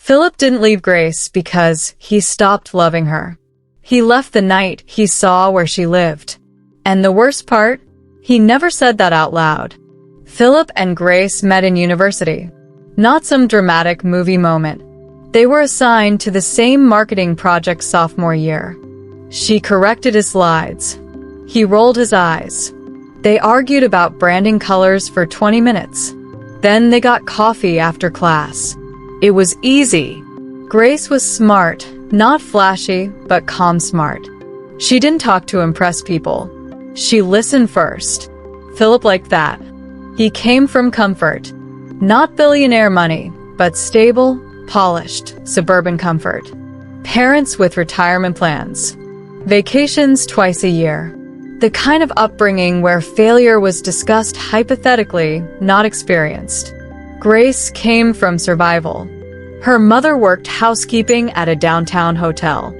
Philip didn't leave Grace because he stopped loving her. He left the night he saw where she lived. And the worst part? He never said that out loud. Philip and Grace met in university. Not some dramatic movie moment. They were assigned to the same marketing project sophomore year. She corrected his slides. He rolled his eyes. They argued about branding colors for 20 minutes. Then they got coffee after class. It was easy. Grace was smart, not flashy, but calm smart. She didn't talk to impress people. She listened first. Philip liked that. He came from comfort. Not billionaire money, but stable, polished, suburban comfort. Parents with retirement plans. Vacations twice a year. The kind of upbringing where failure was discussed hypothetically, not experienced. Grace came from survival. Her mother worked housekeeping at a downtown hotel.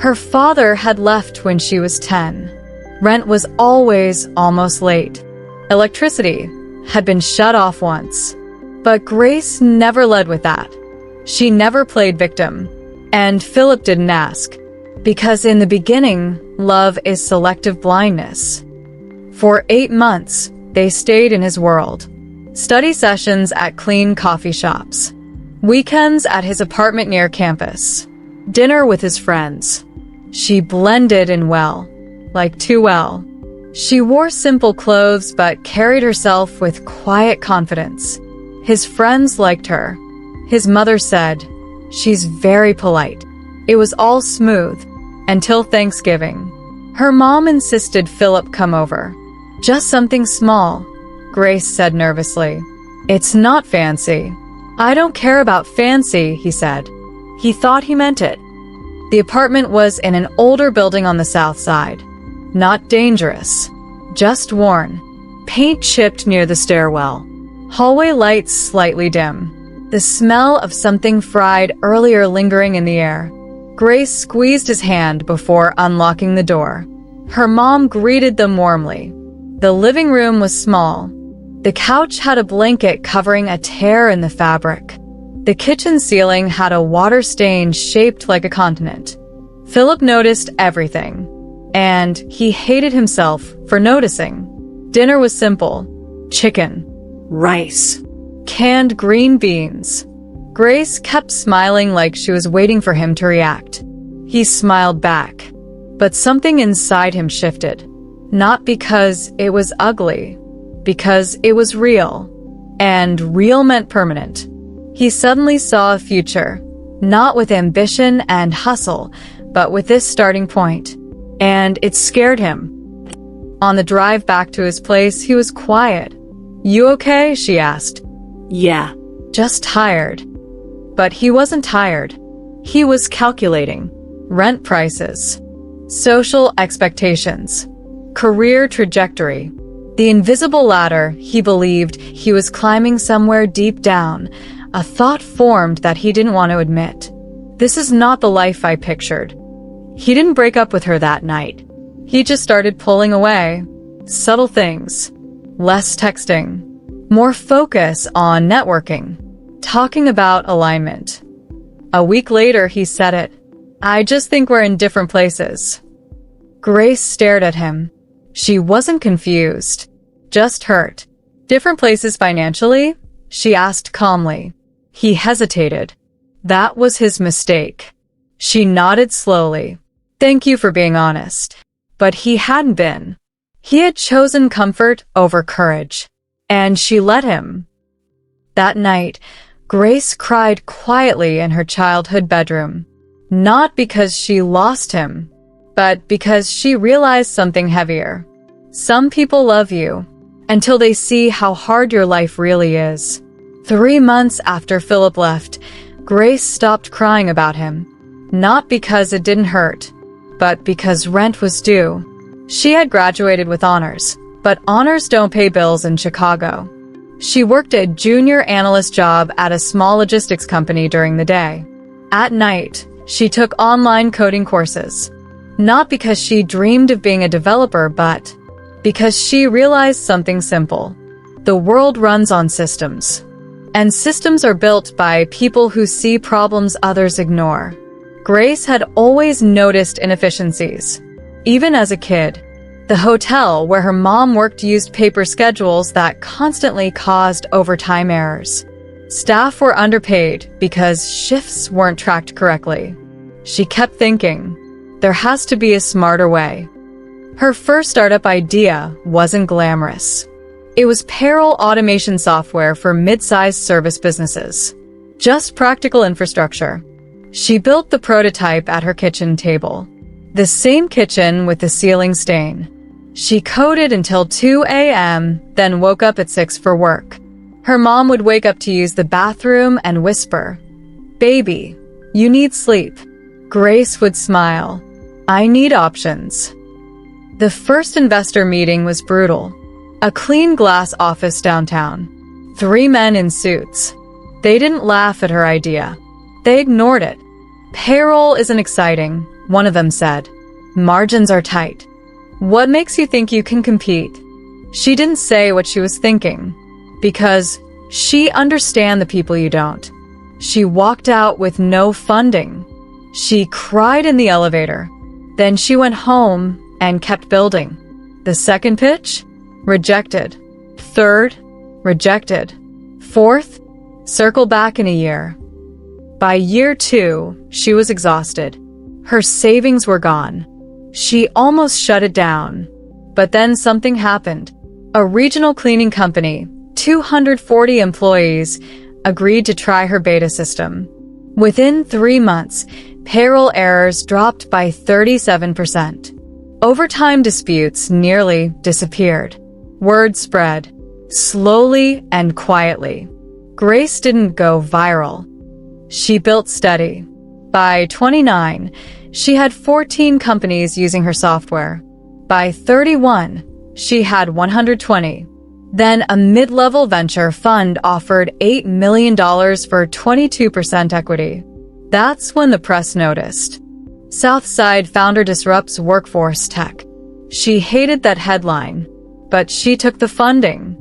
Her father had left when she was 10. Rent was always almost late. Electricity had been shut off once. But Grace never led with that. She never played victim. And Philip didn't ask. Because in the beginning, love is selective blindness. For 8 months, they stayed in his world. Study sessions at clean coffee shops. Weekends at his apartment near campus. Dinner with his friends. She blended in well. Like too well. She wore simple clothes but carried herself with quiet confidence. His friends liked her. His mother said, "She's very polite." It was all smooth. Until Thanksgiving. Her mom insisted Philip come over. "Just something small," Grace said nervously. "It's not fancy." "I don't care about fancy," he said. He thought he meant it. The apartment was in an older building on the south side. Not dangerous. Just worn. Paint chipped near the stairwell. Hallway lights slightly dim. The smell of something fried earlier lingering in the air. Grace squeezed his hand before unlocking the door. Her mom greeted them warmly. The living room was small. The couch had a blanket covering a tear in the fabric. The kitchen ceiling had a water stain shaped like a continent. Philip noticed everything. And he hated himself for noticing. Dinner was simple. Chicken. Rice. Canned green beans. Grace kept smiling like she was waiting for him to react. He smiled back. But something inside him shifted. Not because it was ugly. Because it was real. And real meant permanent. He suddenly saw a future. Not with ambition and hustle, but with this starting point. And it scared him. On the drive back to his place, he was quiet. "You okay?" she asked. "Yeah. Just tired." But he wasn't tired. He was calculating. Rent prices. Social expectations. Career trajectory. The invisible ladder, he believed he was climbing somewhere deep down. A thought formed that he didn't want to admit. This is not the life I pictured. He didn't break up with her that night. He just started pulling away. Subtle things. Less texting. More focus on networking. Talking about alignment. A week later, he said it. "I just think we're in different places." Grace stared at him. She wasn't confused. Just hurt. "Different places financially?" she asked calmly. He hesitated. That was his mistake. She nodded slowly. "Thank you for being honest." But he hadn't been. He had chosen comfort over courage. And she let him. That night, Grace cried quietly in her childhood bedroom. Not because she lost him, but because she realized something heavier. Some people love you until they see how hard your life really is. 3 months after Philip left, Grace stopped crying about him. Not because it didn't hurt, but because rent was due. She had graduated with honors, but honors don't pay bills in Chicago. She worked a junior analyst job at a small logistics company during the day. At night, she took online coding courses. Not because she dreamed of being a developer, but because she realized something simple. The world runs on systems. And systems are built by people who see problems others ignore. Grace had always noticed inefficiencies. Even as a kid, the hotel where her mom worked used paper schedules that constantly caused overtime errors. Staff were underpaid because shifts weren't tracked correctly. She kept thinking, there has to be a smarter way. Her first startup idea wasn't glamorous. It was payroll automation software for mid-sized service businesses. Just practical infrastructure. She built the prototype at her kitchen table. The same kitchen with the ceiling stain. She coded until 2 a.m., then woke up at 6 for work. Her mom would wake up to use the bathroom and whisper, "Baby, you need sleep." Grace would smile, "I need options." The first investor meeting was brutal. A clean glass office downtown. 3 men in suits. They didn't laugh at her idea. They ignored it. "Payroll isn't exciting," one of them said. "Margins are tight. What makes you think you can compete?" She didn't say what she was thinking, because she understands the people you don't. She walked out with no funding. She cried in the elevator. Then she went home and kept building. The second pitch? Rejected. Third? Rejected. Fourth? Circle back in a year. By year 2, she was exhausted. Her savings were gone. She almost shut it down. But then something happened. A regional cleaning company, 240 employees, agreed to try her beta system. Within 3 months, payroll errors dropped by 37%. Overtime disputes nearly disappeared. Word spread, slowly and quietly. Grace didn't go viral. She built steady. By 29, she had 14 companies using her software. By 31, she had 120. Then a mid-level venture fund offered $8 million for 22% equity. That's when the press noticed. Southside founder disrupts workforce tech. She hated that headline, but she took the funding.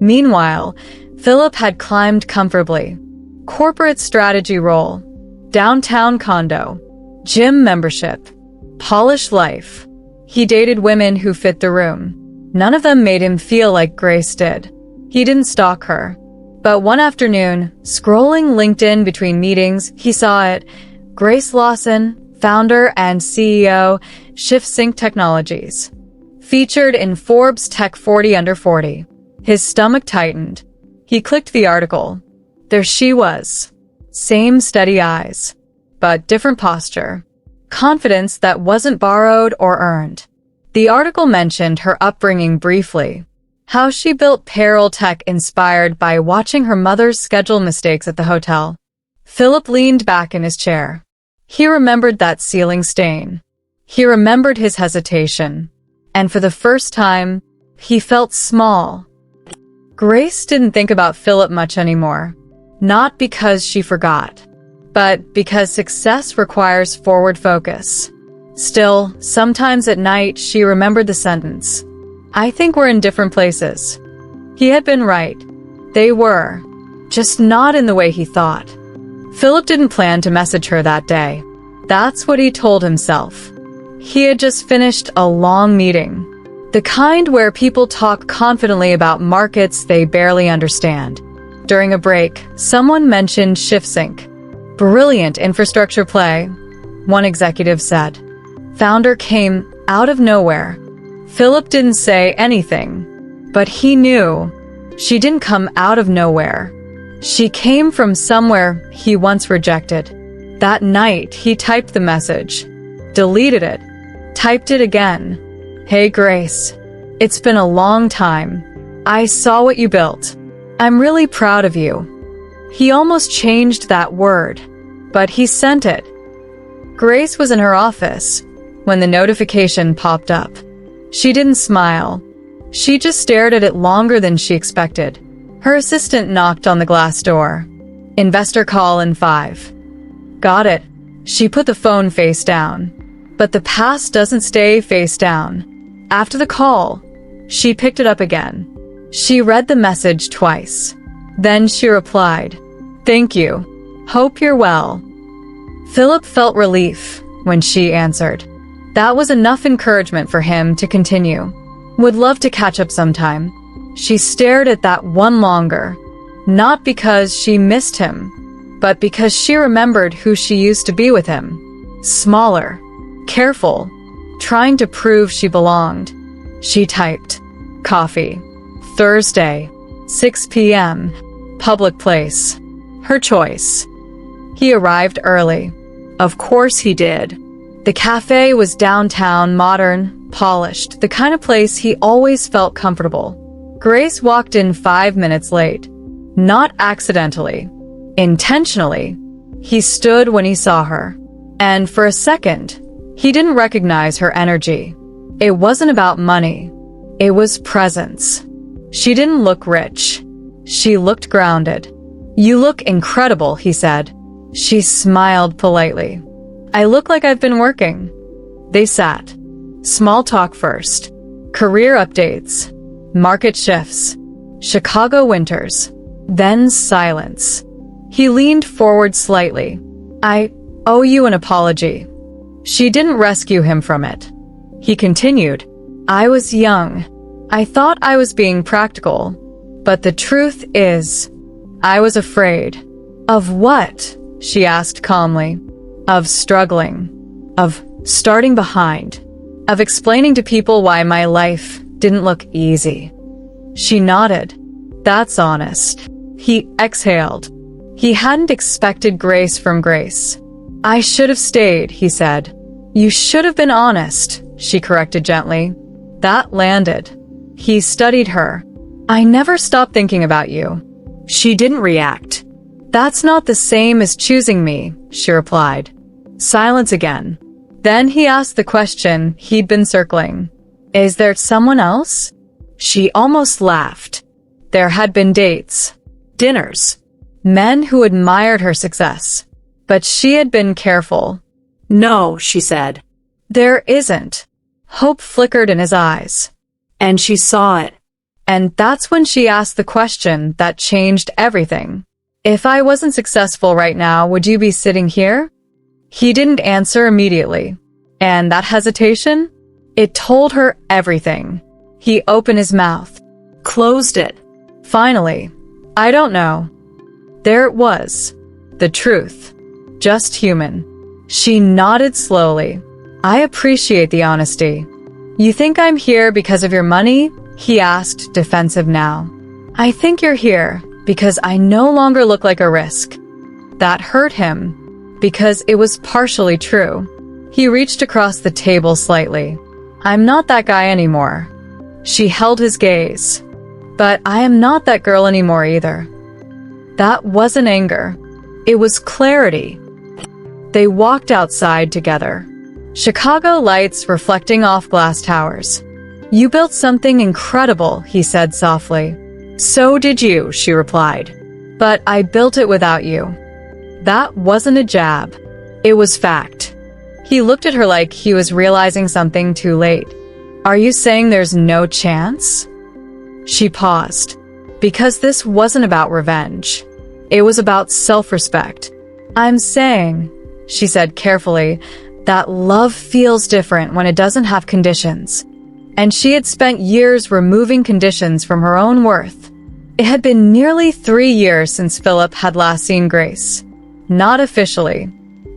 Meanwhile, Philip had climbed comfortably. Corporate strategy role, downtown condo, gym membership, polished life. He dated women who fit the room. None of them made him feel like Grace did. He didn't stalk her. But one afternoon, scrolling LinkedIn between meetings, he saw it. Grace Lawson, founder and CEO, ShiftSync Technologies. Featured in Forbes Tech 40 Under 40. His stomach tightened. He clicked the article. There she was. Same steady eyes, but different posture. Confidence that wasn't borrowed or earned. The article mentioned her upbringing briefly. How she built payroll tech inspired by watching her mother's schedule mistakes at the hotel. Philip leaned back in his chair. He remembered that ceiling stain. He remembered his hesitation. And for the first time, he felt small. Grace didn't think about Philip much anymore. Not because she forgot, but because success requires forward focus. Still, sometimes at night she remembered the sentence. "I think we're in different places." He had been right. They were. Just not in the way he thought. Philip didn't plan to message her that day. That's what he told himself. He had just finished a long meeting. The kind where people talk confidently about markets they barely understand. During a break, someone mentioned ShiftSync. "Brilliant infrastructure play," one executive said. Founder came out of nowhere. Philip didn't say anything, but he knew. She didn't come out of nowhere. She came from somewhere he once rejected. That night, he typed the message, deleted it, typed it again. "Hey Grace, it's been a long time. I saw what you built. I'm really proud of you." He almost changed that word, but he sent it. Grace was in her office when the notification popped up. She didn't smile. She just stared at it longer than she expected. Her assistant knocked on the glass door. "Investor call in 5. "Got it." She put the phone face down. But the past doesn't stay face down. After the call, she picked it up again. She read the message twice. Then she replied, "Thank you. Hope you're well." Philip felt relief when she answered. That was enough encouragement for him to continue. "Would love to catch up sometime." She stared at that one longer, not because she missed him, but because she remembered who she used to be with him. Smaller, careful, trying to prove she belonged. She typed, "Coffee. Thursday, 6 p.m. Public place." Her choice. He arrived early. Of course he did. The cafe was downtown, modern, polished, the kind of place he always felt comfortable. Grace walked in 5 minutes late. Not accidentally. Intentionally. He stood when he saw her. And for a second, he didn't recognize her energy. It wasn't about money. It was presence. She didn't look rich. She looked grounded. "You look incredible," he said. She smiled politely. "I look like I've been working." They sat. Small talk first. Career updates. Market shifts. Chicago winters. Then silence. He leaned forward slightly. "I owe you an apology." She didn't rescue him from it. He continued, "I was young. I thought I was being practical. But the truth is, I was afraid." "Of what?" she asked calmly. "Of struggling. Of starting behind. Of explaining to people why my life didn't look easy." She nodded. "That's honest." He exhaled. He hadn't expected grace from Grace. "I should have stayed," he said. "You should have been honest," she corrected gently. That landed. He studied her. "I never stopped thinking about you." She didn't react. "That's not the same as choosing me," she replied. Silence again. Then he asked the question he'd been circling. "Is there someone else?" She almost laughed. There had been dates. Dinners. Men who admired her success. But she had been careful. "No," she said. "There isn't." Hope flickered in his eyes. And she saw it. And that's when she asked the question that changed everything. "If I wasn't successful right now, would you be sitting here?" He didn't answer immediately. And that hesitation? It told her everything. He opened his mouth. Closed it. Finally. "I don't know." There it was. The truth. Just human. She nodded slowly. "I appreciate the honesty." "You think I'm here because of your money?" he asked, defensive now. "I think you're here because I no longer look like a risk." That hurt him, because it was partially true. He reached across the table slightly. "I'm not that guy anymore." She held his gaze. "But I am not that girl anymore either." That wasn't anger. It was clarity. They walked outside together. Chicago lights reflecting off glass towers. "You built something incredible," he said softly. "So did you," she replied. "But I built it without you." That wasn't a jab. It was fact. He looked at her like he was realizing something too late. "Are you saying there's no chance?" She paused. Because this wasn't about revenge. It was about self-respect. "I'm saying," she said carefully, "that love feels different when it doesn't have conditions." And she had spent years removing conditions from her own worth. It had been nearly 3 years since Philip had last seen Grace. Not officially.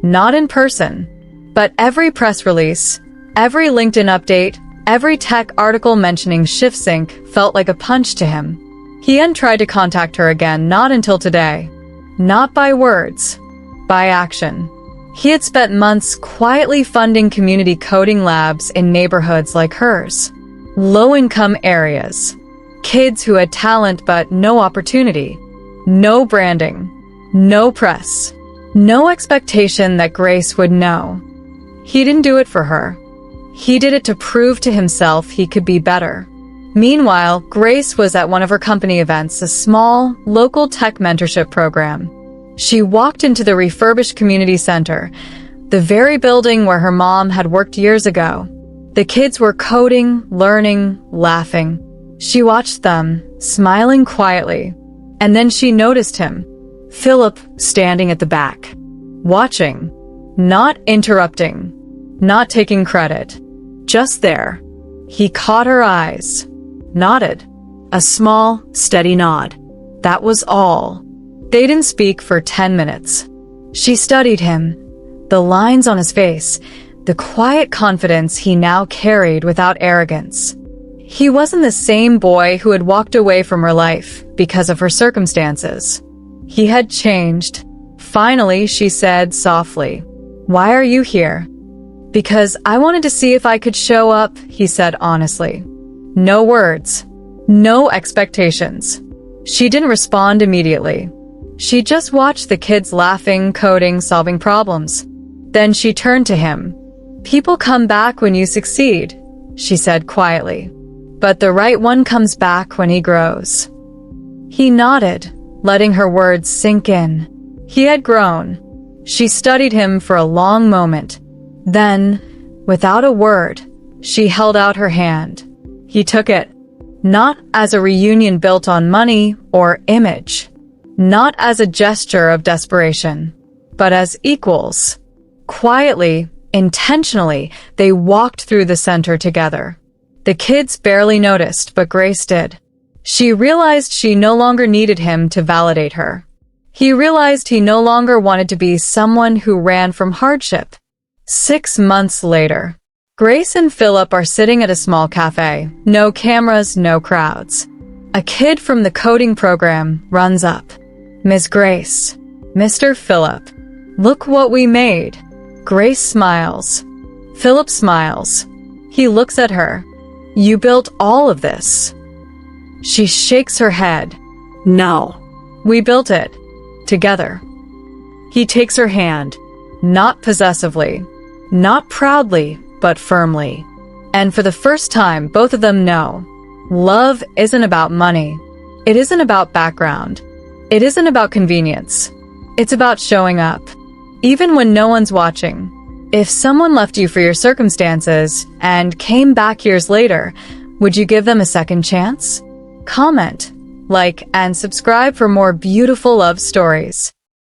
Not in person. But every press release, every LinkedIn update, every tech article mentioning ShiftSync felt like a punch to him. He hadn't tried to contact her again, not until today. Not by words. By action. He had spent months quietly funding community coding labs in neighborhoods like hers. Low-income areas. Kids who had talent but no opportunity. No branding. No press. No expectation that Grace would know. He didn't do it for her. He did it to prove to himself he could be better. Meanwhile, Grace was at one of her company events, a small, local tech mentorship program. She walked into the refurbished community center, the very building where her mom had worked years ago. The kids were coding, learning, laughing. She watched them, smiling quietly. And then she noticed him, Philip, standing at the back, watching, not interrupting, not taking credit, just there. He caught her eyes, nodded, a small, steady nod. That was all. They didn't speak for 10 minutes. She studied him, the lines on his face, the quiet confidence he now carried without arrogance. He wasn't the same boy who had walked away from her life because of her circumstances. He had changed. Finally, she said softly, "Why are you here?" "Because I wanted to see if I could show up," he said honestly. No words, no expectations. She didn't respond immediately. She just watched the kids laughing, coding, solving problems. Then she turned to him. "People come back when you succeed," she said quietly. "But the right one comes back when he grows." He nodded, letting her words sink in. He had grown. She studied him for a long moment. Then, without a word, she held out her hand. He took it, not as a reunion built on money or image, not as a gesture of desperation, but as equals. Quietly, intentionally, they walked through the center together. The kids barely noticed, but Grace did. She realized she no longer needed him to validate her. He realized he no longer wanted to be someone who ran from hardship. 6 months later, Grace and Philip are sitting at a small cafe. No cameras, no crowds. A kid from the coding program runs up. "Miss Grace, Mr. Philip, look what we made." Grace smiles. Philip smiles. He looks at her. "You built all of this." She shakes her head. "No, we built it. Together." He takes her hand, not possessively, not proudly, but firmly. And for the first time, both of them know, love isn't about money. It isn't about background. It isn't about convenience. It's about showing up, even when no one's watching. If someone left you for your circumstances and came back years later, would you give them a second chance? Comment, like, and subscribe for more beautiful love stories.